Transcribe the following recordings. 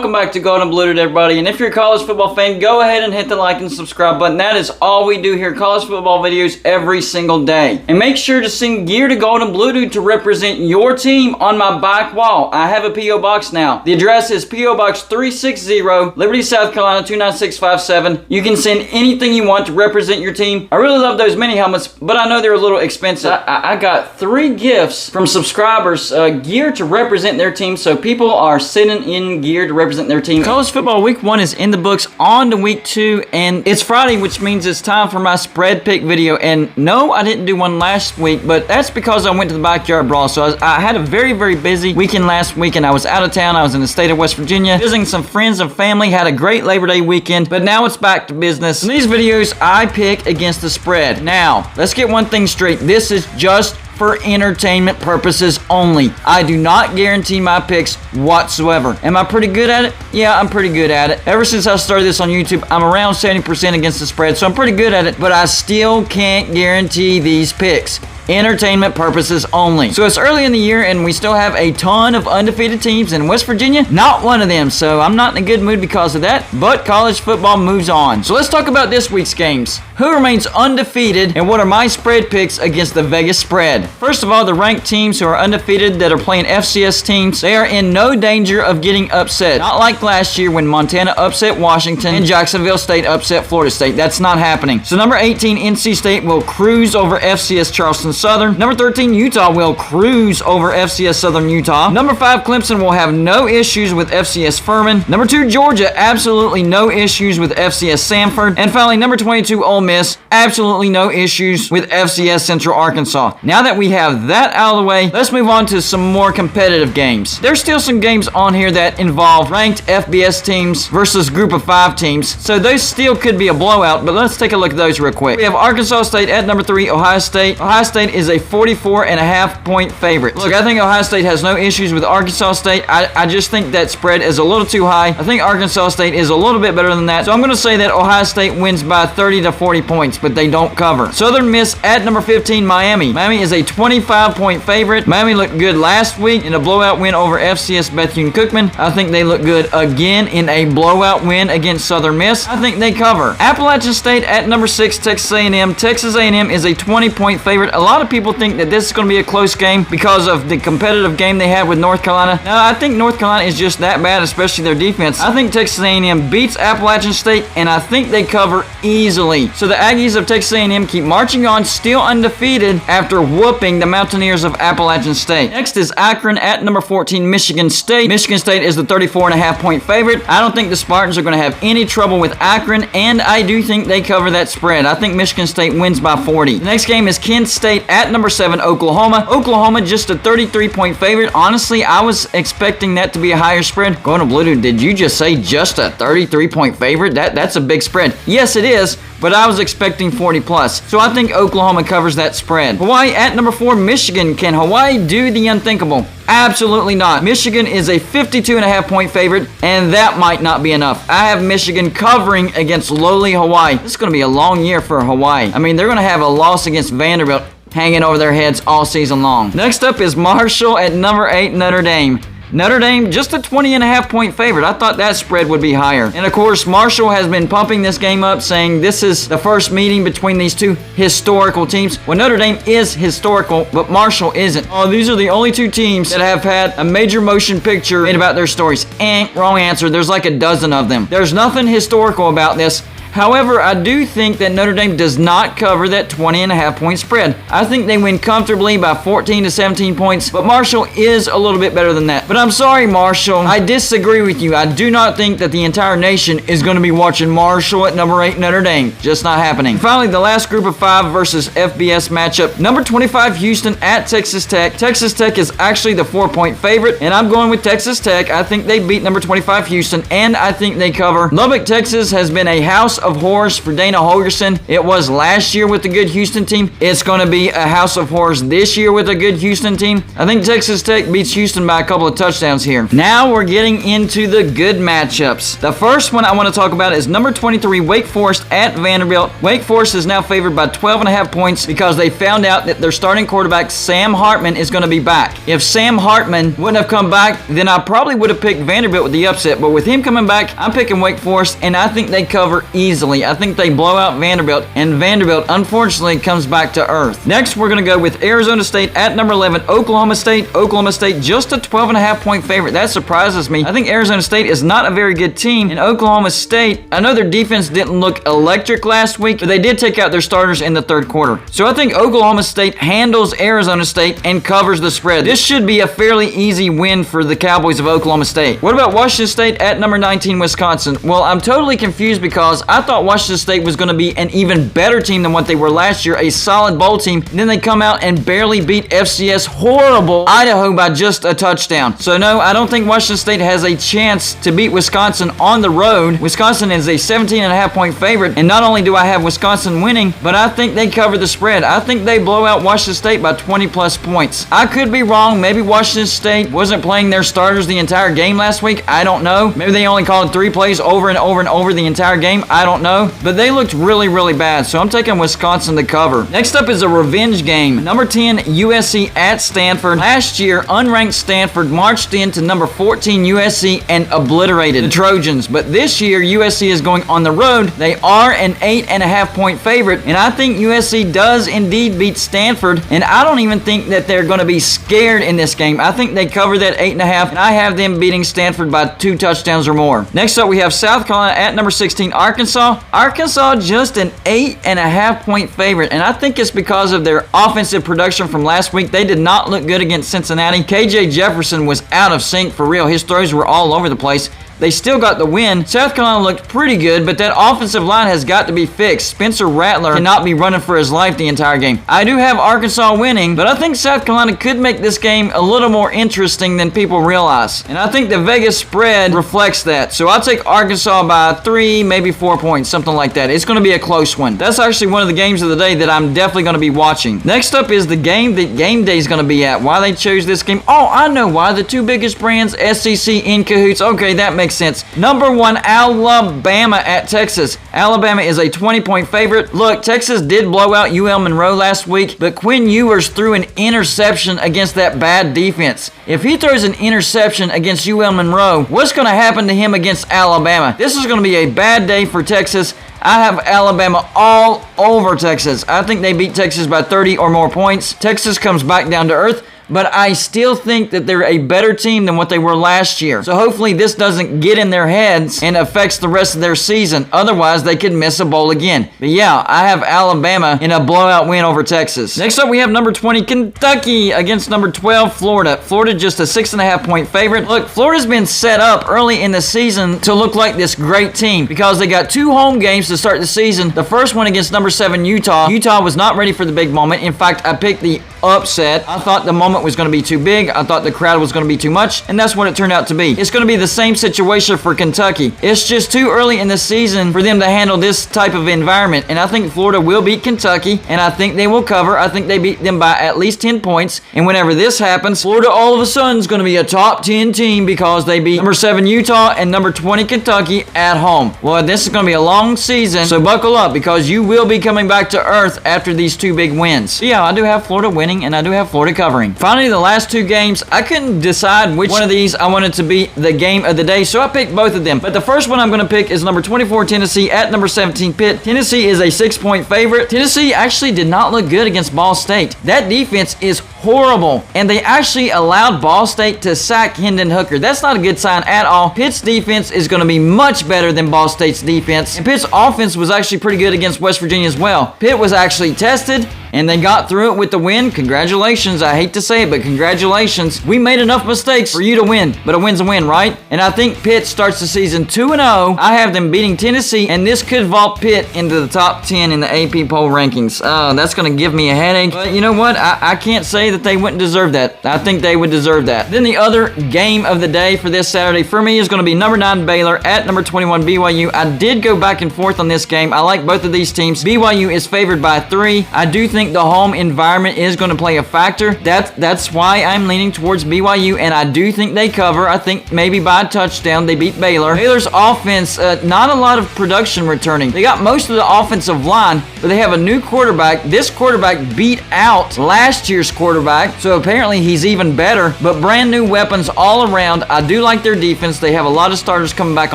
welcome back to Gold and Blue, everybody. And if you're a college football fan, go ahead and hit the like and subscribe button. That is all we do here, college football videos every single day. And make sure to send gear to Gold and Blue to represent your team on my back wall. I have a P.O. Box now. The address is P.O. Box 360, Liberty, South Carolina 29657. You can send anything you want to represent your team. I really love those mini helmets, but I know they're a little expensive. I got 3 gifts from subscribers, gear to represent their team, so people are sending in gear to represent their team. College football week 1 is in the books, on to week 2, and it's Friday, which means it's time for my spread pick video. And no, I didn't do one last week, but that's because I went to the backyard brawl. So I had a very, very busy weekend last week, and I was out of town. I was in the state of West Virginia visiting some friends and family, had a great Labor Day weekend, but now it's back to business. In these videos, I pick against the spread. Now, let's get one thing straight. This is just for entertainment purposes only. I do not guarantee my picks whatsoever. Am I pretty good at it? Yeah, I'm pretty good at it. Ever since I started this on YouTube, I'm around 70% against the spread, so I'm pretty good at it, but I still can't guarantee these picks. Entertainment purposes only. So it's early in the year and we still have a ton of undefeated teams in West Virginia. Not one of them, so I'm not in a good mood because of that, but college football moves on. So let's talk about this week's games. Who remains undefeated and what are my spread picks against the Vegas spread? First of all, the ranked teams who are undefeated that are playing FCS teams, they are in no danger of getting upset. Not like last year when Montana upset Washington and Jacksonville State upset Florida State. That's not happening. So number 18, NC State will cruise over FCS Charleston Southern. Number 13, Utah will cruise over FCS Southern Utah. Number 5, Clemson will have no issues with FCS Furman. Number 2, Georgia, absolutely no issues with FCS Samford. And finally, number 22, Ole Miss, absolutely no issues with FCS Central Arkansas. Now that we have that out of the way, let's move on to some more competitive games. There's still some games on here that involve ranked FBS teams versus group of 5 teams, so those still could be a blowout, but let's take a look at those real quick. We have Arkansas State at number 3, Ohio State. Ohio State is a 44.5 point favorite. Look, I think Ohio State has no issues with Arkansas State. I just think that spread is a little too high. I think Arkansas State is a little bit better than that, so I'm going to say that Ohio State wins by 30 to 40 points, but they don't cover. Southern Miss at number 15, Miami. Miami is a 25 point favorite. Miami looked good last week in a blowout win over FCS Bethune-Cookman. I think they look good again in a blowout win against Southern Miss. I think they cover. Appalachian State at number 6, Texas A&M. Texas A&M is a 20 point favorite. A lot of people think that this is going to be a close game because of the competitive game they had with North Carolina. No, I think North Carolina is just that bad, especially their defense. I think Texas A&M beats Appalachian State, and I think they cover easily. So the Aggies of Texas A&M keep marching on, still undefeated after whooping the Mountaineers of Appalachian State. Next is Akron at number 14, Michigan State. Michigan State is the 34.5 point favorite. I don't think the Spartans are going to have any trouble with Akron, and I do think they cover that spread. I think Michigan State wins by 40. The next game is Kent State at number 7, Oklahoma. Oklahoma just a 33 point favorite. Honestly, I was expecting that to be a higher spread. Going to Blue, did you just say just a 33 point favorite? That's a big spread. Yes, it is, but I was expecting 40 plus. So I think Oklahoma covers that spread. Hawaii at number 4, Michigan. Can Hawaii do the unthinkable? Absolutely not. Michigan is a 52.5 point favorite, and that might not be enough. I have Michigan covering against lowly Hawaii. This is going to be a long year for Hawaii. I mean, they're going to have a loss against Vanderbilt hanging over their heads all season long. Next up is Marshall at number 8, Notre Dame. Notre Dame, just a 20.5 point favorite. I thought that spread would be higher. And of course, Marshall has been pumping this game up, saying this is the first meeting between these two historical teams. Well, Notre Dame is historical, but Marshall isn't. Oh, these are the only 2 teams that have had a major motion picture made about their stories. Wrong answer. There's like a dozen of them. There's nothing historical about this. However, I do think that Notre Dame does not cover that 20.5 point spread. I think they win comfortably by 14 to 17 points, but Marshall is a little bit better than that. But I'm sorry, Marshall. I disagree with you. I do not think that the entire nation is going to be watching Marshall at number 8, Notre Dame. Just not happening. Finally, the last group of 5 versus FBS matchup. Number 25, Houston at Texas Tech. Texas Tech is actually the 4 point favorite, and I'm going with Texas Tech. I think they beat number 25, Houston, and I think they cover. Lubbock, Texas has been a house of horrors for Dana Holgorsen. It was last year with a good Houston team. It's going to be a house of horrors this year with a good Houston team. I think Texas Tech beats Houston by a couple of touchdowns here. Now we're getting into the good matchups. The first one I want to talk about is number 23, Wake Forest at Vanderbilt. Wake Forest is now favored by 12.5 points because they found out that their starting quarterback, Sam Hartman, is going to be back. If Sam Hartman wouldn't have come back, then I probably would have picked Vanderbilt with the upset. But with him coming back, I'm picking Wake Forest, and I think they cover easily. I think they blow out Vanderbilt, and Vanderbilt, unfortunately, comes back to earth. Next, we're going to go with Arizona State at number 11, Oklahoma State. Oklahoma State just a 12.5 point favorite. That surprises me. I think Arizona State is not a very good team, and Oklahoma State, I know their defense didn't look electric last week, but they did take out their starters in the third quarter. So I think Oklahoma State handles Arizona State and covers the spread. This should be a fairly easy win for the Cowboys of Oklahoma State. What about Washington State at number 19, Wisconsin? Well, I'm totally confused because I thought Washington State was going to be an even better team than what they were last year, a solid bowl team. And then they come out and barely beat FCS horrible Idaho by just a touchdown. So no, I don't think Washington State has a chance to beat Wisconsin on the road. Wisconsin is a 17.5 point favorite, and not only do I have Wisconsin winning, but I think they cover the spread. I think they blow out Washington State by 20 plus points. I could be wrong. Maybe Washington State wasn't playing their starters the entire game last week. I don't know. Maybe they only called 3 plays over and over and over the entire game. I don't know. But they looked really, really bad, so I'm taking Wisconsin to cover. Next up is a revenge game. Number 10, USC at Stanford. Last year, unranked Stanford marched into number 14 USC and obliterated the Trojans. But this year, USC is going on the road. They are an 8.5 point favorite, and I think USC does indeed beat Stanford, and I don't even think that they're going to be scared in this game. I think they cover that 8.5, and I have them beating Stanford by 2 touchdowns or more. Next up, we have South Carolina at number 16, Arkansas. Arkansas just an 8.5 point favorite, and I think it's because of their offensive production from last week. They did not look good against Cincinnati. KJ Jefferson was out of sync for real. His throws were all over the place. They still got the win. South Carolina looked pretty good, but that offensive line has got to be fixed. Spencer Rattler cannot be running for his life the entire game. I do have Arkansas winning, but I think South Carolina could make this game a little more interesting than people realize. And I think the Vegas spread reflects that. So I'll take Arkansas by 3, maybe 4 points, something like that. It's going to be a close one. That's actually one of the games of the day that I'm definitely going to be watching. Next up is the game that Game Day is going to be at. Why they chose this game? Oh, I know why. The 2 biggest brands, SEC in cahoots. Okay, that makes sense. Number 1, Alabama at Texas. Alabama is a 20 point favorite. Look, Texas did blow out UL Monroe last week, but Quinn Ewers threw an interception against that bad defense. If he throws an interception against UL Monroe, what's going to happen to him against Alabama? This is going to be a bad day for Texas. I have Alabama all over Texas. I think they beat Texas by 30 or more points. Texas comes back down to earth, but I still think that they're a better team than what they were last year. So hopefully this doesn't get in their heads and affects the rest of their season. Otherwise, they could miss a bowl again. But yeah, I have Alabama in a blowout win over Texas. Next up, we have number 20, Kentucky against number 12, Florida. Florida just a 6.5 point favorite. Look, Florida's been set up early in the season to look like this great team because they got 2 home games to start the season. The first one against number 7, Utah. Utah was not ready for the big moment. In fact, I picked the upset. I thought the moment was going to be too big. I thought the crowd was going to be too much, and that's what it turned out to be. It's going to be the same situation for Kentucky. It's just too early in the season for them to handle this type of environment, and I think Florida will beat Kentucky, and I think they will cover. I think they beat them by at least 10 points, and whenever this happens, Florida all of a sudden is going to be a top 10 team because they beat number 7 Utah and number 20 Kentucky at home. Well, this is going to be a long season, so buckle up because you will be coming back to earth after these 2 big wins. So yeah, I do have Florida winning, and I do have Florida covering. Finally, the last 2 games, I couldn't decide which one of these I wanted to be the game of the day, so I picked both of them. But the first one I'm going to pick is number 24 Tennessee at number 17 Pitt. Tennessee is a 6 point favorite. Tennessee actually did not look good against Ball State. That defense is horrible, and they actually allowed Ball State to sack Hendon Hooker. That's not a good sign at all. Pitt's defense is going to be much better than Ball State's defense, and Pitt's offense was actually pretty good against West Virginia as well. Pitt was actually tested, and they got through it with the win. Congratulations. I hate to say it, but congratulations. We made enough mistakes for you to win, but a win's a win, right? And I think Pitt starts the season 2-0. I have them beating Tennessee, and this could vault Pitt into the top 10 in the AP poll rankings. That's going to give me a headache, but you know what? I can't say that they wouldn't deserve that. I think they would deserve that. Then the other game of the day for this Saturday for me is going to be number 9 Baylor at number 21 BYU. I did go back and forth on this game. I like both of these teams. BYU is favored by 3. I do think the home environment is going to play a factor. That's why I'm leaning towards BYU, and I do think they cover. I think maybe by a touchdown they beat Baylor. Baylor's offense, not a lot of production returning. They got most of the offensive line, but they have a new quarterback. This quarterback beat out last year's quarterback, so apparently he's even better, but brand new weapons all around. I do like their defense. They have a lot of starters coming back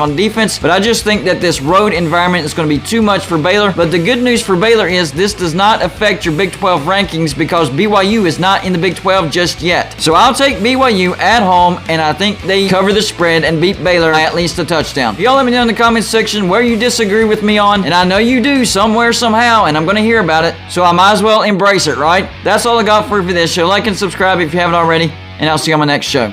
on defense, but I just think that this road environment is going to be too much for Baylor. But the good news for Baylor is this does not affect your Big 12 rankings because BYU is not in the Big 12 just yet. So I'll take BYU at home, and I think they cover the spread and beat Baylor by at least a touchdown. Y'all let me know in the comments section where you disagree with me on, and I know you do somewhere, somehow, and I'm going to hear about it, so I might as well embrace it, right? That's all I got for you for this show. Like and subscribe if you haven't already, and I'll see you on my next show.